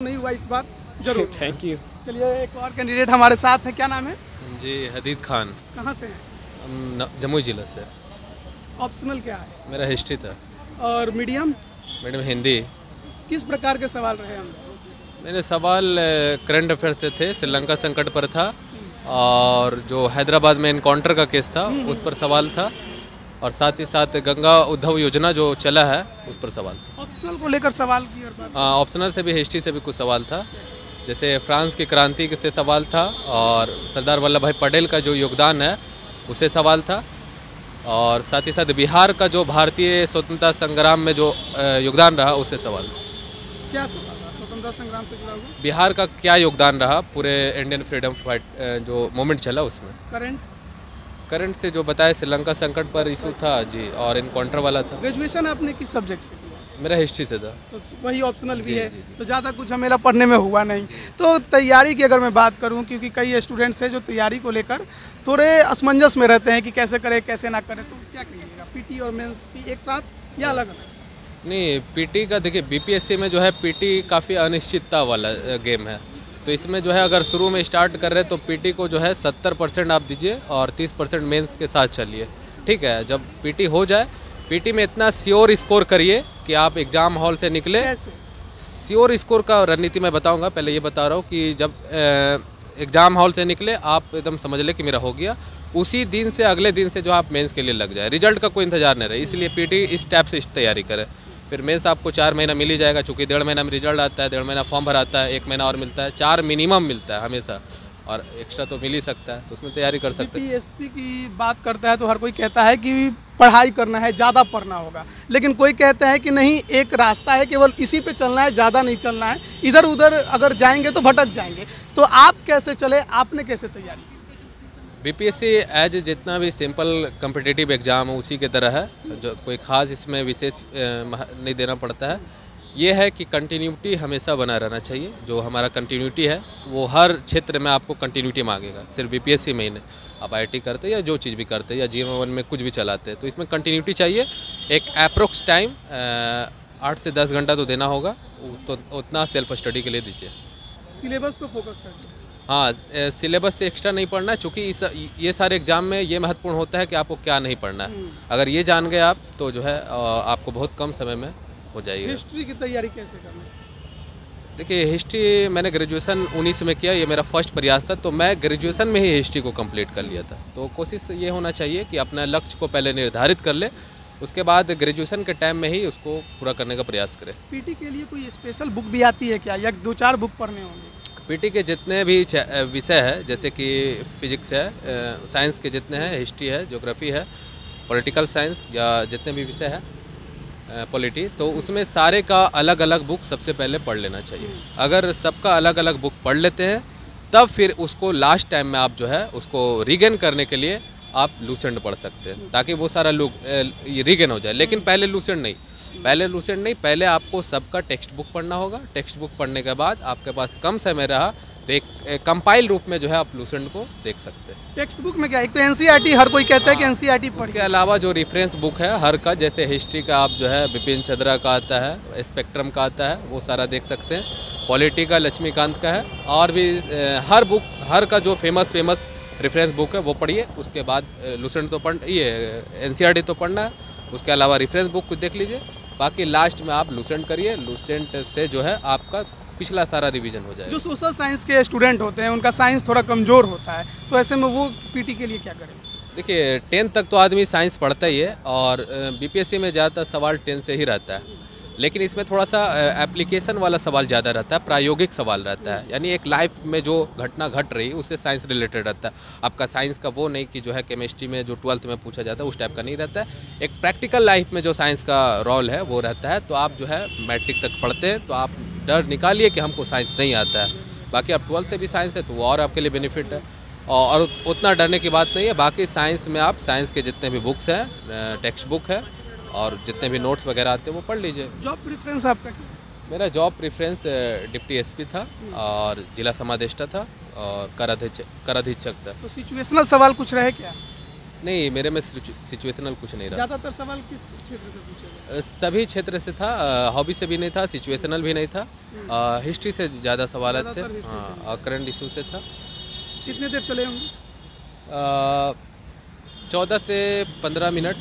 नहीं हुआ इस बार जरूर। Thank you. चलिए एक और कैंडिडेट हमारे साथ है, क्या नाम है? जी हदीद खान। कहाँ से हैं? हम जमुई जिला से। ऑप्शनल क्या है? मेरा हिस्ट्री था। और मीडियम? मैडम हिंदी। किस प्रकार के सवाल रहे हम? मेरे सवाल करंट अफेयर से थे, श्रीलंका संकट पर था और जो हैदराबाद में इनकाउंटर का केस था उस पर सवाल था और साथ ही साथ गंगा उद्धव योजना जो चला है उस पर सवाल था। ऑप्शनल को लेकर सवाल की और बात। ऑप्शनल से भी हिस्ट्री से भी कुछ सवाल था, जैसे फ्रांस की क्रांति से सवाल था और सरदार वल्लभ भाई पटेल का जो योगदान है उससे सवाल था और साथ ही साथ बिहार का जो भारतीय स्वतंत्रता संग्राम में जो योगदान रहा उससे सवाल था। क्या सवाल था स्वतंत्रता संग्राम से जुड़ा हुआ? बिहार का क्या योगदान रहा पूरे इंडियन फ्रीडम फाइट जो मूवमेंट चला उसमें। करंट से जो बताया श्रीलंका संकट पर इशू था जी और इनकाउंटर वाला था। ग्रेजुएशन आपने किस सब्जेक्ट से किया? मेरा हिस्ट्री से था। तो वही ऑप्शनल भी जी, है। जी, जी। तो ज़्यादा कुछ हमें पढ़ने में हुआ नहीं। तो तैयारी की अगर मैं बात करूं, क्योंकि कई स्टूडेंट्स हैं जो तैयारी को लेकर थोड़े असमंजस में रहते हैं कि कैसे करें कैसे ना करें, तो क्या कहिएगा? पीटी और मेंस की एक साथ या अलग अलग? नहीं, पीटी का देखिए बीपीएससी में जो है पीटी काफ़ी अनिश्चितता वाला गेम है, तो इसमें जो है अगर शुरू में स्टार्ट कर रहे हैं तो पीटी को जो है 70% आप दीजिए और 30% मेंस के साथ चलिए, ठीक है। जब पीटी हो जाए, पीटी में इतना श्योर स्कोर करिए कि आप एग्ज़ाम हॉल से निकले। श्योर स्कोर का रणनीति मैं बताऊंगा, पहले ये बता रहा हूँ कि जब एग्ज़ाम हॉल से निकले आप एकदम समझ ले कि मेरा हो गया, उसी दिन से अगले दिन से जो आप मेंस के लिए लग जाए, रिजल्ट का कोई इंतजार नहीं रहे। इसलिए पीटी इस टाइप से तैयारी करें। फिर मेंस आपको 4 महीना मिल ही जाएगा, चूँकि 1.5 महीना में रिजल्ट आता है, 1.5 महीना फॉर्म भराता है, 1 महीना और मिलता है, 4 मिनिमम मिलता है हमेशा और एक्स्ट्रा तो मिल ही सकता है, तो उसमें तैयारी कर सकते हैं। बीपीएससी की बात करता है तो हर कोई कहता है कि पढ़ाई करना है, ज़्यादा पढ़ना होगा, लेकिन कोई कहता है कि नहीं, एक रास्ता है, केवल इसी पे चलना है, ज़्यादा नहीं चलना है, इधर उधर अगर जाएंगे तो भटक जाएंगे। तो आप कैसे चले, आपने कैसे तैयारी की? बीपीएससी एज जितना भी सिंपल कम्पिटिटिव एग्ज़ाम है उसी की तरह है, जो कोई ख़ास इसमें विशेष नहीं देना पड़ता है। ये है कि कंटिन्यूटी हमेशा बना रहना चाहिए। जो हमारा कंटिन्यूटी है वो हर क्षेत्र में आपको कंटिन्यूटी मांगेगा, सिर्फ बीपीएससी में ही नहीं। आप आईटी करते या जो चीज़ भी करते या जीवन में कुछ भी चलाते हैं तो इसमें कंटिन्यूटी चाहिए। एक अप्रोक्स टाइम 8 से 10 घंटा तो देना होगा, तो उतना सेल्फ स्टडी के लिए दीजिए। सिलेबस को फोकस करना। हाँ, सिलेबस से एक्स्ट्रा नहीं पढ़ना, चूँकि ये सारे एग्जाम में ये महत्वपूर्ण होता है कि आपको क्या नहीं पढ़ना है। अगर ये जान गए आप तो जो है आपको बहुत कम समय में हो जाएगी। हिस्ट्री की तैयारी कैसे करना? देखिए हिस्ट्री मैंने ग्रेजुएशन 19 में किया, ये मेरा फर्स्ट प्रयास था, तो मैं ग्रेजुएशन में ही हिस्ट्री को कंप्लीट कर लिया था। तो कोशिश ये होना चाहिए कि अपना लक्ष्य को पहले निर्धारित कर ले, उसके बाद ग्रेजुएशन के टाइम में ही उसको पूरा करने का प्रयास करें। पीटी के लिए कोई स्पेशल बुक भी आती है क्या, या 2-4 बुक पढ़ने होंगे? पीटी के जितने भी विषय है, जैसे कि फिजिक्स है, साइंस के जितने हैं, हिस्ट्री है, ज्योग्राफी है, पॉलिटिकल साइंस या जितने भी विषय है पॉलिटी, तो उसमें सारे का अलग अलग बुक सबसे पहले पढ़ लेना चाहिए। अगर सबका अलग अलग बुक पढ़ लेते हैं तब फिर उसको लास्ट टाइम में आप जो है उसको रीगेन करने के लिए आप लूसेंट पढ़ सकते हैं, ताकि वो सारा रीगेन हो जाए। लेकिन पहले लूसेंट नहीं, पहले आपको सबका टेक्स्ट बुक पढ़ना होगा। टेक्स्ट बुक पढ़ने के बाद आपके पास कम समय रहा तो एक कंपाइल रूप में जो है आप लूसेंट को देख सकते हैं। टेक्स्ट बुक में क्या, एक तो एनसीईआरटी हर कोई कहता है कि एनसीईआरटी पढ़िए। उसके अलावा जो रेफरेंस बुक है हर का, जैसे हिस्ट्री का आप जो है बिपिन चंद्रा का आता है, स्पेक्ट्रम का आता है, वो सारा देख सकते हैं। पॉलिटी का लक्ष्मीकांत का है, और भी हर का जो फेमस रेफरेंस बुक है वो पढ़िए। उसके बाद लूसेंट तो एनसीईआरटी तो पढ़ना है, उसके अलावा रेफरेंस बुक को देख लीजिए। बाकी लास्ट में आप लूसेंट करिए, लूसेंट से जो है आपका पिछला सारा रिवीजन हो जाएगा। जो सोशल साइंस के स्टूडेंट होते हैं उनका साइंस थोड़ा कमज़ोर होता है, तो ऐसे में वो पीटी के लिए क्या करें? देखिए 10th तक तो आदमी साइंस पढ़ता ही है और बीपीएससी में ज़्यादातर सवाल 10 से ही रहता है, लेकिन इसमें थोड़ा सा एप्लीकेशन वाला सवाल ज़्यादा रहता है, प्रायोगिक सवाल रहता है, यानी एक लाइफ में जो घटना घट रही उससे साइंस रिलेटेड रहता है। आपका साइंस का वो नहीं कि जो है केमिस्ट्री में जो 12th में पूछा जाता है उस टाइप का नहीं रहता है। एक प्रैक्टिकल लाइफ में जो साइंस का रोल है वो रहता है। तो आप जो है मैट्रिक तक पढ़ते हैं तो आप डर निकालिए कि हमको साइंस नहीं आता है। बाकी आप 12th से भी साइंस है तो वो और आपके लिए बेनिफिट है, और उतना डरने की बात नहीं है। बाकी साइंस में आप साइंस के जितने भी बुक्स हैं, टेक्स्ट बुक है और जितने भी नोट्स वगैरह आते हैं वो पढ़ लीजिए। जॉब प्रेफरेंस आपका क्या? मेरा जॉब प्रेफरेंस डिप्टी एसपी था और जिला समादेष्टा था और कर अधीक्षक था। तो सिचुएशनल सवाल कुछ रहे क्या? नहीं, मेरे में सिचुएशनल कुछ नहीं रहा। ज़्यादातर सवाल किस क्षेत्र से पूछे गए? सभी क्षेत्र से था, हॉबी से भी नहीं था, सिचुएशनल भी नहीं था, हिस्ट्री से ज़्यादा सवाल थे। ज़्यादातर history से। हाँ, और करंट इशू से था। कितने देर चले होंगे? 14 से 15 मिनट,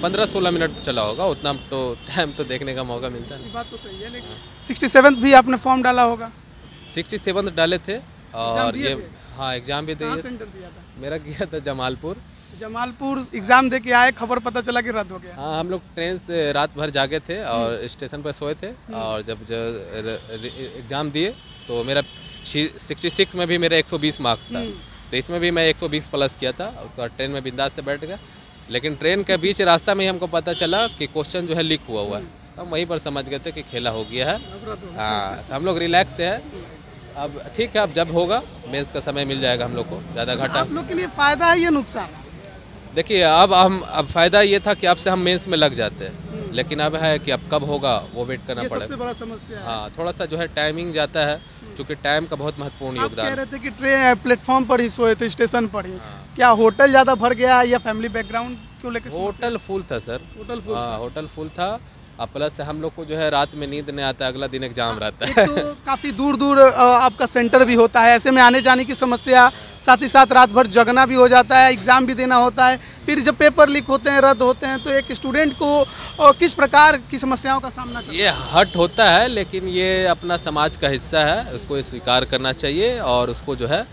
15-16 मिनट चला होगा, उतना तो टाइम तो देखने का मौका मिलता ये नहीं। बात तो सही है, लेकिन 67 भी आपने फॉर्म डाला होगा? 67 डाले थे और दिए ये थे? हाँ एग्ज़ाम भी कहाँ दिए। सेंटर दिया था? मेरा किया था जमालपुर। जमालपुर एग्जाम दे के आए, खबर पता चला कि रद्द हो गया। हाँ, हम लोग ट्रेन से रात भर जागे थे और स्टेशन पर सोए थे, और जब एग्ज़ाम दिए तो मेरा 66 में भी मेरा 120 मार्क्स था, तो इसमें भी मैं 120 प्लस किया था, और ट्रेन में बिंदास से बैठ गया। लेकिन ट्रेन के बीच रास्ता में ही हमको पता चला कि क्वेश्चन जो है लीक हुआ है। हम वहीं पर समझ गए थे कि खेला हो गया है। हाँ, तो हम लोग रिलैक्स से है। अब ठीक है, अब जब होगा मेंस का समय मिल जाएगा हम लोग को, ज़्यादा घाटा। आप लोग के लिए फायदा है या नुकसान? देखिए, अब फ़ायदा ये था कि अब से हम मेंस में लग जाते हैं, लेकिन अब है कि अब कब होगा वो वेट करना ये पड़ेगा। सबसे बड़ा समस्या है। हाँ, थोड़ा सा जो है टाइमिंग जाता है, क्योंकि टाइम का बहुत महत्वपूर्ण आप कह योगदान। रहे थे कि ट्रेन प्लेटफॉर्म पर ही सोए थे, स्टेशन पर ही। क्या होटल ज़्यादा भर गया या फैमिली बैकग्राउंड क्यों लेकर? होटल फुल था सर। होटल फुल हाँ, होटल फुल था, और प्लस हम लोग को जो है रात में नींद नहीं आता, अगला दिन एग्जाम रहता एक है। तो काफ़ी दूर दूर आपका सेंटर भी होता है, ऐसे में आने जाने की समस्या, साथ ही साथ रात भर जगना भी हो जाता है, एग्ज़ाम भी देना होता है, फिर जब पेपर लीक होते हैं, रद्द होते हैं, तो एक स्टूडेंट को किस प्रकार की समस्याओं का सामना करना? ये हट होता है, लेकिन ये अपना समाज का हिस्सा है, उसको स्वीकार करना चाहिए और उसको जो है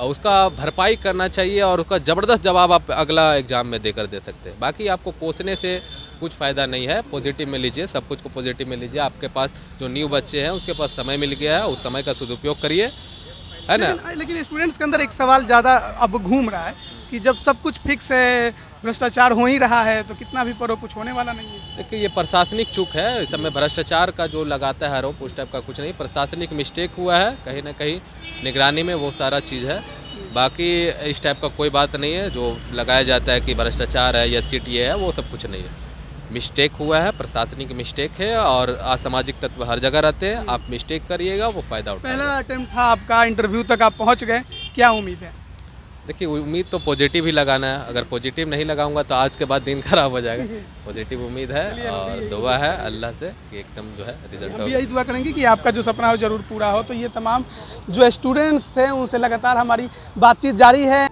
उसका भरपाई करना चाहिए, और उसका ज़बरदस्त जवाब आप अगला एग्ज़ाम में देकर दे सकते हैं। बाकी आपको कोसने से कुछ फ़ायदा नहीं है, पॉजिटिव में लीजिए, सब कुछ को पॉजिटिव में लीजिए। आपके पास जो न्यू बच्चे हैं उसके पास समय मिल गया है, उस समय का सदुपयोग करिए, है ना। लेकिन स्टूडेंट्स के अंदर एक सवाल ज़्यादा अब घूम रहा है कि जब सब कुछ फिक्स है, भ्रष्टाचार हो ही रहा है, तो कितना भी पढ़ो कुछ होने वाला नहीं है। देखिए, ये प्रशासनिक चूक है, इस समय भ्रष्टाचार का जो लगाता है आरोप, उस टाइप का कुछ नहीं, प्रशासनिक मिस्टेक हुआ है कहीं ना कहीं निगरानी में, वो सारा चीज़ है। बाकी इस टाइप का कोई बात नहीं है जो लगाया जाता है कि भ्रष्टाचार है या सीट है, वो सब कुछ नहीं है। मिस्टेक हुआ है, प्रशासनिक मिस्टेक है, और असामाजिक तत्व हर जगह रहते हैं। आप मिस्टेक करिएगा, वो फ़ायदा उठाएगा। पहला अटेम्प्ट था आपका, इंटरव्यू तक आप पहुंच गए, क्या उम्मीद है? देखिए, उम्मीद तो पॉजिटिव ही लगाना है, अगर पॉजिटिव नहीं लगाऊंगा तो आज के बाद दिन खराब हो जाएगा। पॉजिटिव उम्मीद है और दुआ है अल्लाह से कि एकदम जो है रिजल्ट हम हो। भी यही दुआ करेंगे कि आपका जो सपना हो जरूर पूरा हो। तो ये तमाम जो स्टूडेंट्स थे, उनसे लगातार हमारी बातचीत जारी है।